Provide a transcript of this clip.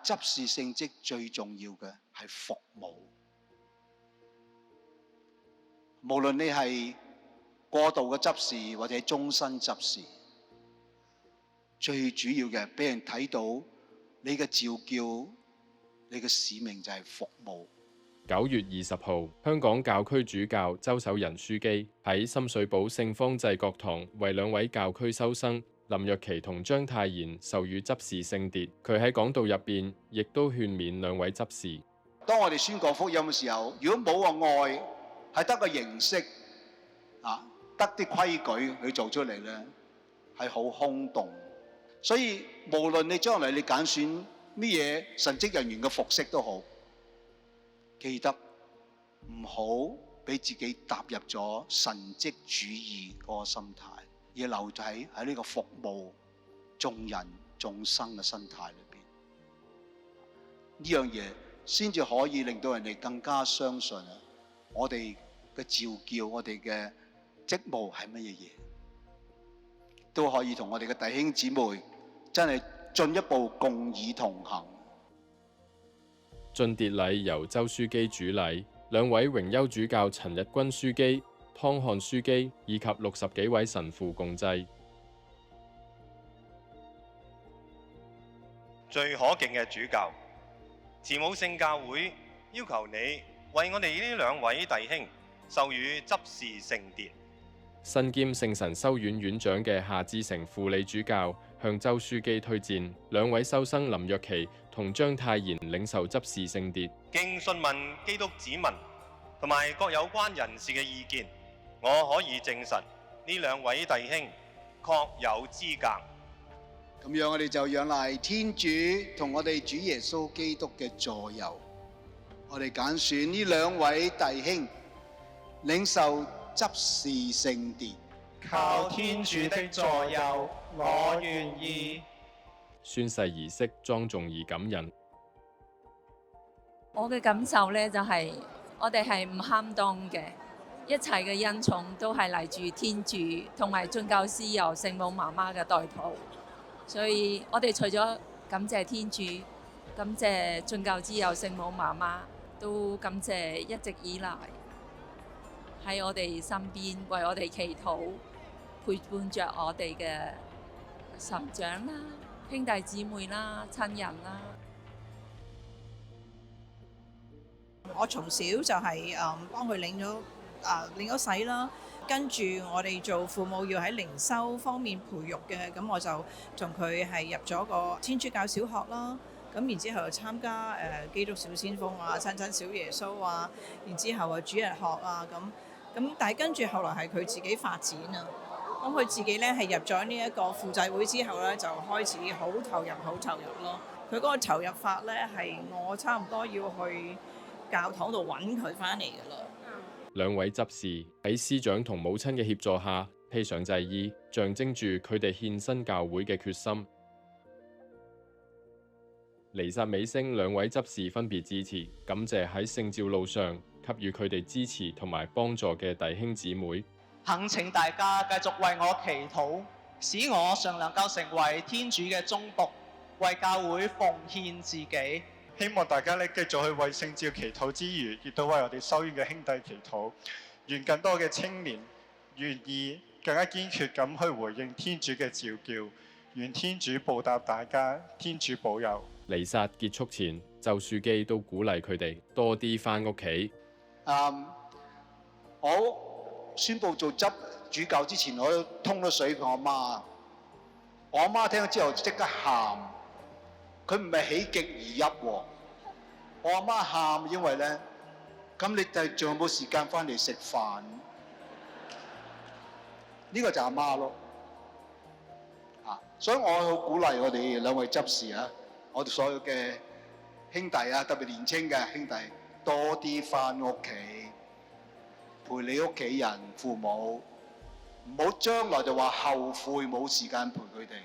執事聖職最重要嘅係服務。無論你係過渡嘅執事或者終身執事，最主要嘅俾人睇到你嘅召叫，你嘅使命就係服務。9月20號，香港教區主教周守仁書記喺深水埗聖方濟各堂為2位教區修生林若琪同張太賢授予執事聖別。佢喺講道入邊亦都勸勉2位執事。當我哋宣講福音嘅時候，如果冇個愛，係得個形式得啲規矩去做出嚟咧，係好空洞。所以無論你將來你揀選乜嘢神職人員嘅服飾都好，記得唔好俾自己踏入咗神職主義嗰個心態，而留喺呢個服務眾人眾生嘅心態裏邊。呢樣嘢先至可以令到人哋更加相信我哋嘅召叫，我哋嘅職務係乜嘢嘢，都可以同我哋嘅弟兄姊妹真係進一步共議同行。進牒禮由周書記主禮，2位榮休主教陳日君書記、湯漢書記以及60幾位神父共祭。最可敬嘅主教，慈母聖教會要求你為我哋呢2位弟兄授予執事聖別。身兼聖神修院院長嘅夏志誠輔理主教向周書記推薦2位修生林若琪同張太賢領受執事聖別。經詢問基督子民同埋各有關人士嘅意見，我可以證實呢2位弟兄確有資格。咁樣我哋就仰賴天主同我哋主耶穌基督嘅助佑，我哋揀選呢2位弟兄領受執事聖別。靠天主的助佑，我願意。宣誓儀式莊重而感人。我嘅感受呢，就係我哋係唔堪當嘅，一切嘅恩寵都係嚟自天主同埋進教師由聖母媽媽嘅代禱，所以我哋除咗感謝天主、感謝進教師由聖母媽媽，都感謝一直以來喺我哋身邊為我哋祈禱，陪伴着我哋嘅神長啦、兄弟姊妹啦、親人啦。我從小就係幫佢領咗洗啦，跟住我哋做父母要喺靈修方面培育嘅，咁我就同佢係入咗個天主教小學啦，咁然之後就參加基督小先鋒啊、親親小耶穌啊，然之後主日學啊咁，但係跟住後來係佢自己發展啊，咁佢自己咧係入咗呢一個輔祭會之後咧，就開始好投入咯。佢嗰個投入法咧係我差唔多要去教堂度揾佢翻嚟㗎啦。2位執事喺司長同母親嘅協助下披上祭衣，象徵住佢哋獻身教會嘅決心。彌撒尾聲，2位執事分別致辭，感謝喺聖召路上給予佢哋支持同埋幫助嘅弟兄姊妹。懇請大家繼續為我祈禱，使我常能夠成為天主嘅忠僕，為教會奉獻自己。希望大家繼續去為聖召祈禱之餘，亦都為我哋修院嘅兄弟祈禱，願更多嘅青年願意更加堅決咁去回應天主嘅召叫。願天主報答大家，天主保佑。彌撒結束前，周書記都鼓勵佢哋多啲返屋企。我宣布做執主教之前，我都通咗水俾我媽。我媽聽咗之後即刻喊，佢唔係喜極而泣喎。我阿媽喊，因為咧，咁你哋仲有冇時間翻嚟食飯？呢個就阿媽咯。所以我好鼓勵我哋2位執事啊，我哋所有嘅兄弟啊，特別年青嘅兄弟，多啲翻屋企陪你屋企人、父母，唔好將來就話後悔冇時間陪佢哋。